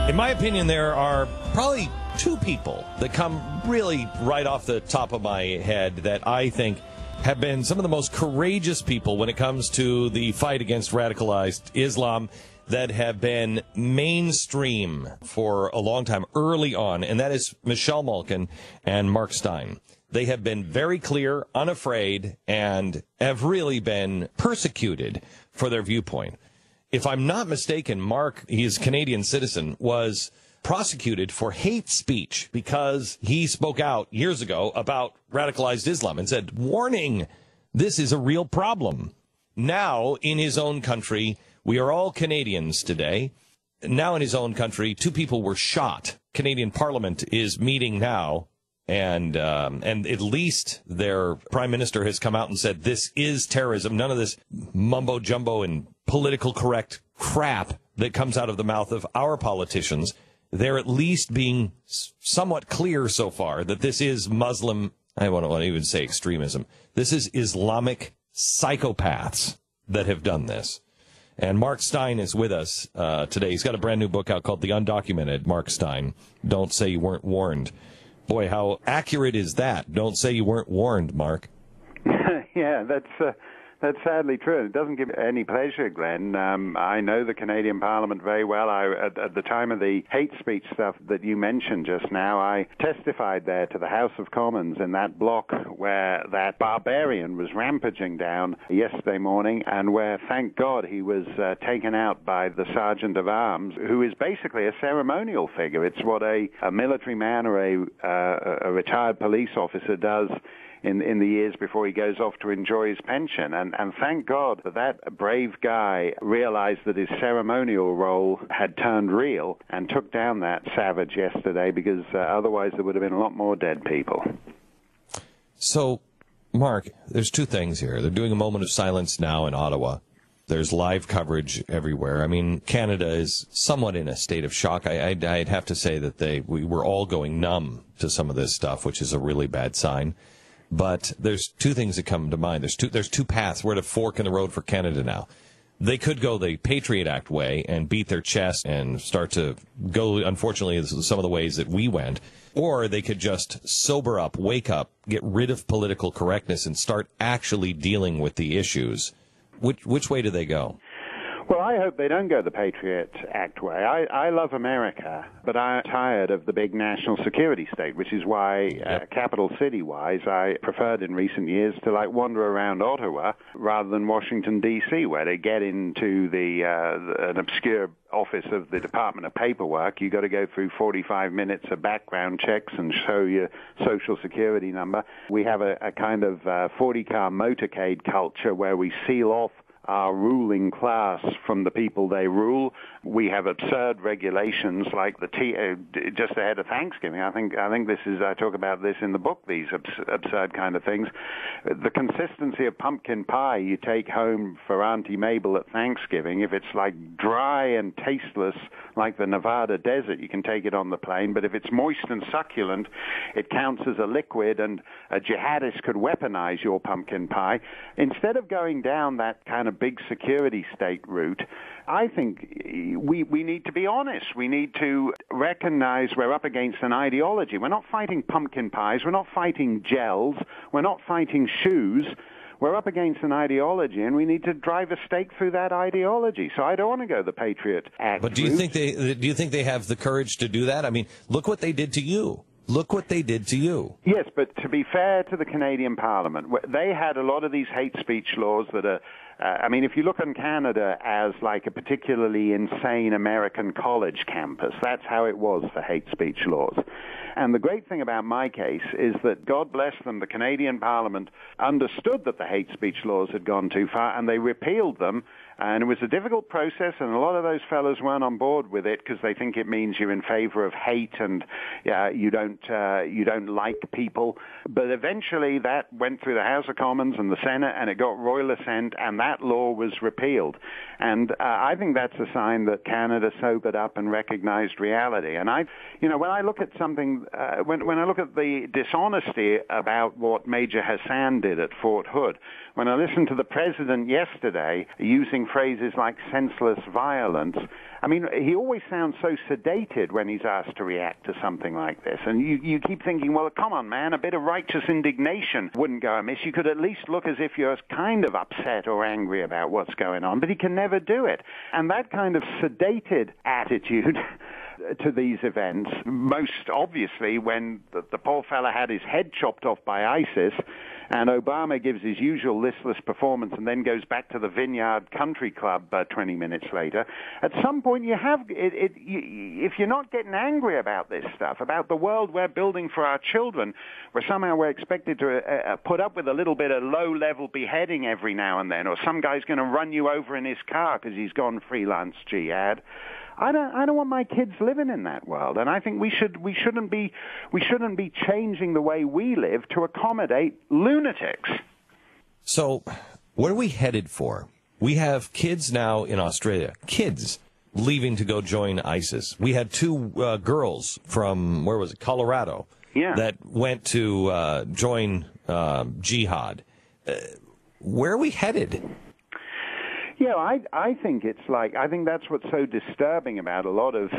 In my opinion, there are probably two people that come really right off the top of my head that I think have been some of the most courageous people when it comes to the fight against radicalized Islam that have been mainstream for a long time early on, and that is Michelle Malkin and Mark Steyn. They have been very clear, unafraid, and have really been persecuted for their viewpoint. If I'm not mistaken, Mark, he's a Canadian citizen, was prosecuted for hate speech because he spoke out years ago about radicalized Islam and said, warning, this is a real problem. Now, in his own country, we are all Canadians today. Now, in his own country, two people were shot. Canadian Parliament is meeting now, and at least their prime minister has come out and said this is terrorism. None of this mumbo jumbo and political correct crap that comes out of the mouth of our politicians. They're at least being somewhat clear so far that this is Muslim, I don't want to even say extremism. This is Islamic psychopaths that have done this. And Mark Steyn is with us today. He's got a brand new book out called The Undocumented, Mark Steyn. Don't say you weren't warned. Boy, how accurate is that? Don't say you weren't warned, Mark. Yeah, that's sadly true. It doesn't give me any pleasure, Glenn. I know the Canadian Parliament very well. At the time of the hate speech stuff that you mentioned just now, I testified there to the House of Commons in that block where that barbarian was rampaging down yesterday morning, and where, thank God, he was taken out by the Sergeant of Arms, who is basically a ceremonial figure. It's what a military man or a retired police officer does in the years before he goes off to enjoy his pension. And thank God that brave guy realized that his ceremonial role had turned real and took down that savage yesterday, because otherwise there would have been a lot more dead people. So, Mark, there's two things here. They're doing a moment of silence now in Ottawa. There's live coverage everywhere. I mean, Canada is somewhat in a state of shock. I'd have to say that we were all going numb to some of this stuff, which is a really bad sign. But there's two things that come to mind. There's two paths. We're at a fork in the road for Canada now. They could go the Patriot Act way and beat their chest and start to go, unfortunately, some of the ways that we went. Or they could just sober up, wake up, get rid of political correctness and start actually dealing with the issues. Which way do they go? Well, I hope they don't go the Patriot Act way. I love America, but I'm tired of the big national security state, which is why, capital city-wise, I preferred in recent years to wander around Ottawa rather than Washington, D.C., where they get into an obscure office of the Department of Paperwork. You got to go through 45 minutes of background checks and show your social security number. We have a kind of 40-car motorcade culture where we seal off our ruling class from the people they rule. We have absurd regulations like just ahead of Thanksgiving. I think this is, I talk about this in the book, these absurd kind of things. The consistency of pumpkin pie you take home for Auntie Mabel at Thanksgiving, if it's dry and tasteless like the Nevada desert, you can take it on the plane, but if it's moist and succulent, it counts as a liquid, and a jihadist could weaponize your pumpkin pie. Instead of going down that kind of big security state route, I think we need to be honest. We need to recognize we're up against an ideology. We're not fighting pumpkin pies. We're not fighting gels. We're not fighting shoes. We're up against an ideology, and we need to drive a stake through that ideology. So I don't want to go the Patriot Act. But do you think they have the courage to do that? I mean, look what they did to you. Look what they did to you. Yes, but to be fair to the Canadian Parliament, they had a lot of these hate speech laws that are, if you look on Canada as a particularly insane American college campus, that's how it was for hate speech laws. And the great thing about my case is that, God bless them, the Canadian Parliament understood that the hate speech laws had gone too far, and they repealed them. And it was a difficult process, and a lot of those fellows weren't on board with it because they think it means you're in favor of hate and you don't like people. But eventually that went through the House of Commons and the Senate, and it got royal assent, and that law was repealed. And I think that's a sign that Canada sobered up and recognized reality. And when I look at something, when I look at the dishonesty about what Major Hassan did at Fort Hood, when I listened to the president yesterday using phrases like senseless violence. I mean, he always sounds so sedated when he's asked to react to something like this. And you keep thinking, well, come on, man, a bit of righteous indignation wouldn't go amiss. You could at least look as if you're kind of upset or angry about what's going on, but he can never do it. And that kind of sedated attitude to these events, most obviously when the poor fella had his head chopped off by ISIS, and Obama gives his usual listless performance and then goes back to the Vineyard Country Club 20 minutes later. At some point, you have if you're not getting angry about this stuff, about the world we're building for our children, where somehow we're expected to put up with a little bit of low-level beheading every now and then, or some guy's going to run you over in his car because he's gone freelance jihad. I don't want my kids living in that world, and I think we shouldn't be changing the way we live to accommodate lunatics. So, what are we headed for? We have kids now in Australia, kids leaving to go join ISIS. We had two girls from Colorado, that went to join jihad. Where are we headed? Yeah, I think I think that's what's so disturbing about a lot of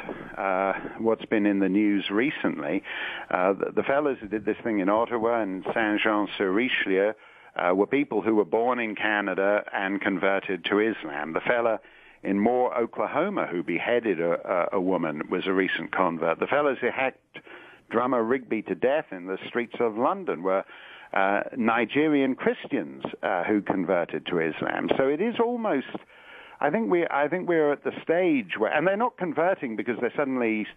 what's been in the news recently. The fellows who did this thing in Ottawa and Saint-Jean-sur-Richelieu were people who were born in Canada and converted to Islam. The fella in Moore, Oklahoma, who beheaded a woman, was a recent convert. The fellows who hacked drummer Rigby to death in the streets of London were Nigerian Christians who converted to Islam. So it is almost, I think we're at the stage where, and they're not converting because they're suddenly,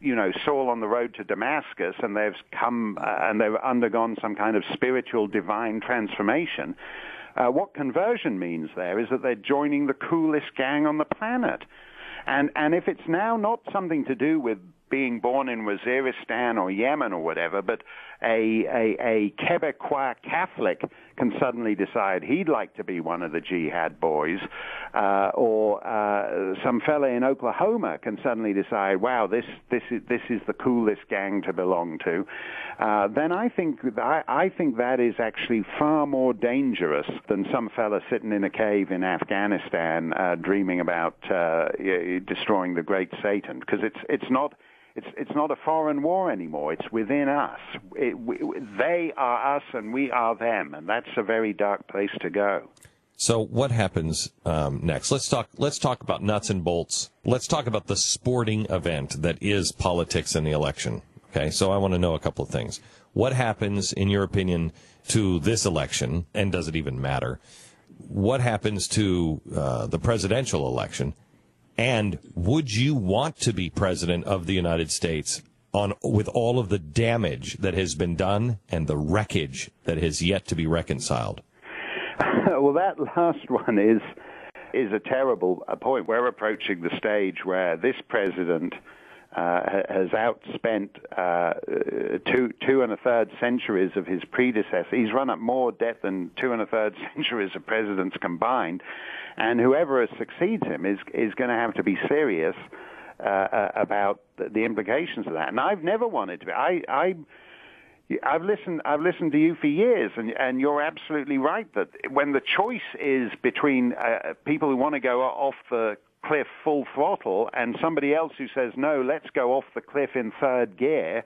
Saul on the road to Damascus, and they've come and they've undergone some kind of spiritual divine transformation. What conversion means there is that they're joining the coolest gang on the planet. And if it's now not something to do with being born in Waziristan or Yemen or whatever, but a Quebecois Catholic can suddenly decide he'd like to be one of the jihad boys, or some fella in Oklahoma can suddenly decide, wow, this is the coolest gang to belong to, then I think that is actually far more dangerous than some fella sitting in a cave in Afghanistan dreaming about destroying the great Satan, because it's not a foreign war anymore. It's within us. They are us and we are them, and that's a very dark place to go. So what happens next? Let's talk about nuts and bolts. Let's talk about the sporting event that is politics and the election. Okay, so I want to know a couple of things. What happens, in your opinion, to this election, and does it even matter? What happens to the presidential election? And would you want to be president of the United States with all of the damage that has been done and the wreckage that has yet to be reconciled? Well, that last one is a terrible point. We're approaching the stage where this president has outspent 2 1/3 centuries of his predecessor. He's run up more debt than 2 1/3 centuries of presidents combined. And whoever succeeds him is going to have to be serious about the implications of that. And I've never wanted to be. I've listened to you for years, and you're absolutely right that when the choice is between people who want to go off the cliff full throttle and somebody else who says, no, let's go off the cliff in third gear,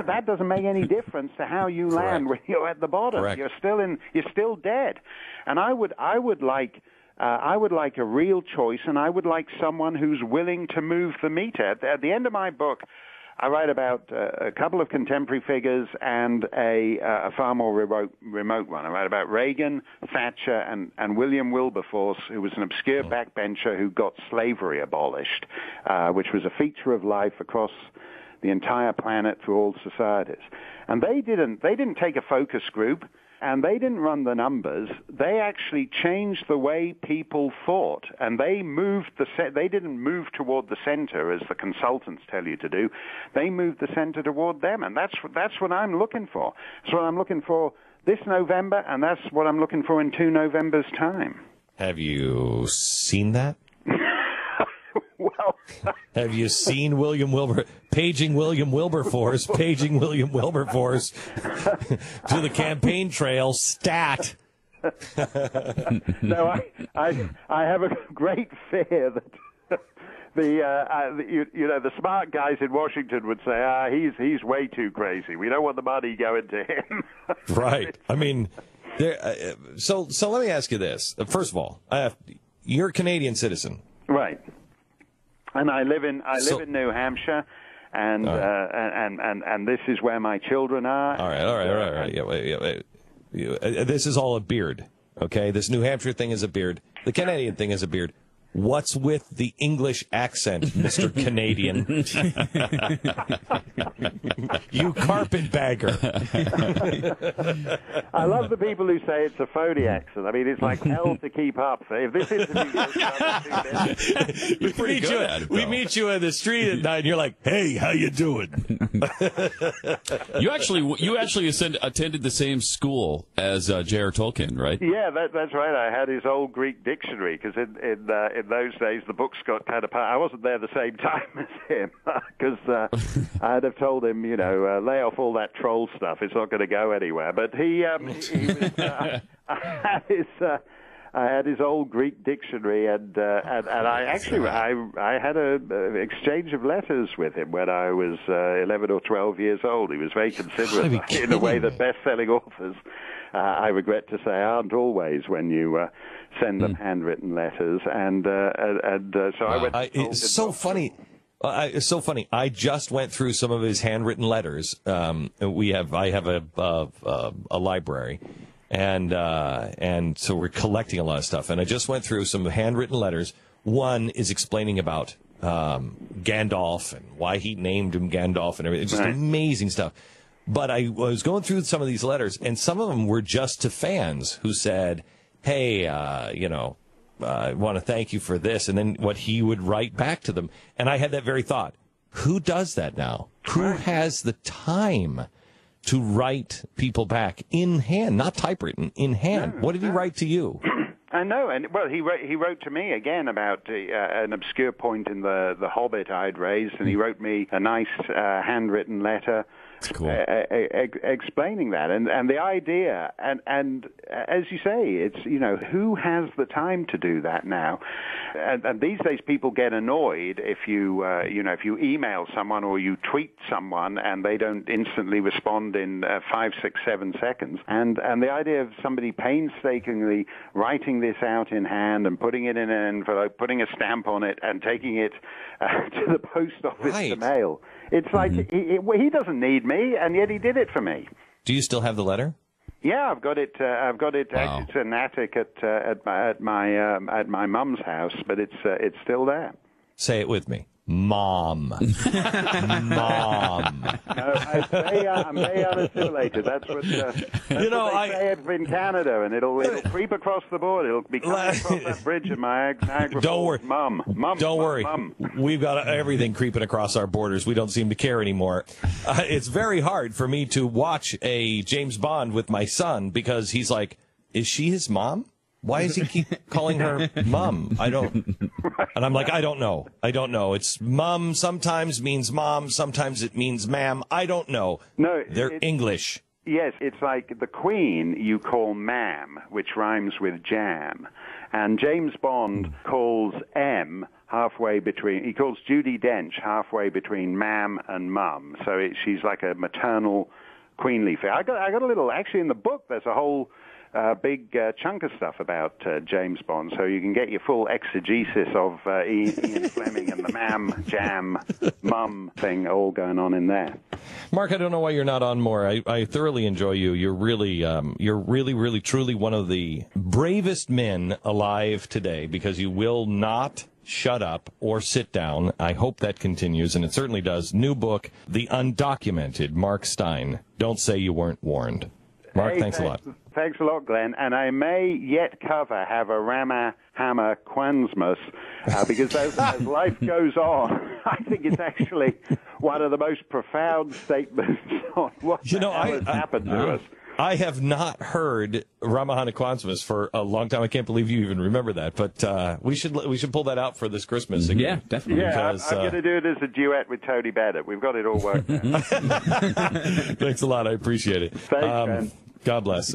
that doesn't make any difference to how you land when you're at the bottom. Correct. You're still dead. And I would like a real choice, and I would like someone who's willing to move the meter. At the end of my book, I write about a couple of contemporary figures and a far more remote one. I write about Reagan, Thatcher, and William Wilberforce, who was an obscure backbencher who got slavery abolished, which was a feature of life across the entire planet through all societies. And they didn't take a focus group, and they didn't run the numbers. They actually changed the way people thought, and they they didn't move toward the center as the consultants tell you to do. They moved the center toward them, and that's what I'm looking for. That's what I'm looking for this November, and that's what I'm looking for in 2 Novembers' time. Have you seen that? Well, have you seen paging William Wilberforce to the campaign trail? Stat. No, I have a great fear that the smart guys in Washington would say, he's way too crazy. We don't want the money going to him. Right. I mean, so let me ask you this. First of all, you're a Canadian citizen, right? And I live in New Hampshire. And this is where my children are. All right. Yeah, wait. This is all a beard, okay? This New Hampshire thing is a beard. The Canadian thing is a beard. What's with the English accent, Mr. Canadian? You carpetbagger. I love the people who say it's a phony accent. I mean, it's like hell to keep up. So if this interview goes another 2 minutes, You're pretty good at it, we meet you in the street at night, and you're like, "Hey, how you doing?" You actually attended the same school as J.R. Tolkien, right? Yeah, that's right. I had his old Greek dictionary because in those days the books got kind of. I wasn't there the same time as him because I'd have told him, lay off all that troll stuff. It's not going to go anywhere. But he was. I had his old Greek dictionary, and I had a exchange of letters with him when I was 11 or 12 years old. He was very considerate in a way that best-selling authors, I regret to say, aren't always when you send them handwritten letters. And so I went. It's so funny. It's so funny. I just went through some of his handwritten letters. I have a library. And so we're collecting a lot of stuff. And I just went through some handwritten letters. One is explaining about Gandalf and why he named him Gandalf and everything. Just amazing stuff. But I was going through some of these letters, and some of them were just to fans who said, hey, I want to thank you for this. And then what he would write back to them. And I had that very thought. Who does that now? Who has the time to write people back in hand, not typewritten, in hand? What did he write to you? I know, and he wrote to me again about an obscure point in the Hobbit I'd raised, and he wrote me a nice handwritten letter. Cool. Explaining that, and the idea, and as you say, it's who has the time to do that now, and these days people get annoyed if you if you email someone or you tweet someone and they don't instantly respond in 5, 6, 7 seconds, and the idea of somebody painstakingly writing this out in hand and putting it in an envelope, putting a stamp on it, and taking it to the post office to mail. It's like he doesn't need me, and yet he did it for me. Do you still have the letter? Yeah, I've got it. Wow. Actually, it's an attic at my mum's house, but it's still there. Say it with me. Mom. Mom. No, I'm very unassimilated. That's what they say in Canada, and it'll creep across the border. It'll be coming across that bridge in Niagara. Don't worry. Mom. Don't worry. Mom. We've got everything creeping across our borders. We don't seem to care anymore. It's very hard for me to watch a James Bond with my son because he's like, is she his mom? Why does he keep calling her mom? And I'm like, I don't know. It's mom sometimes means mom. Sometimes it means ma'am. I don't know. No, they're English. Yes, it's like the Queen you call ma'am, which rhymes with jam. And James Bond calls M halfway between, he calls Judi Dench halfway between ma'am and mum. So she's like a maternal queenly figure. I got a little, actually in the book there's a whole big chunk of stuff about James Bond, so you can get your full exegesis of Ian Fleming and the ma'am, jam, mum thing all going on in there. Mark, I don't know why you're not on more. I thoroughly enjoy you. You're really, really, truly one of the bravest men alive today because you will not shut up or sit down. I hope that continues, and it certainly does. New book, The Undocumented, Mark Steyn. Don't say you weren't warned. Mark, thanks a lot. Thanks a lot, Glenn. And I may yet have a Rama Hammer Kwansmas, because as life goes on, I think it's actually one of the most profound statements on what has happened to us. I have not heard Ramahana Kwansmas for a long time. I can't believe you even remember that. But we should pull that out for this Christmas again. Yeah, definitely. Yeah, I'm going to do it as a duet with Tony Bennett. We've got it all worked out. Thanks a lot. I appreciate it. Thanks, man. God bless.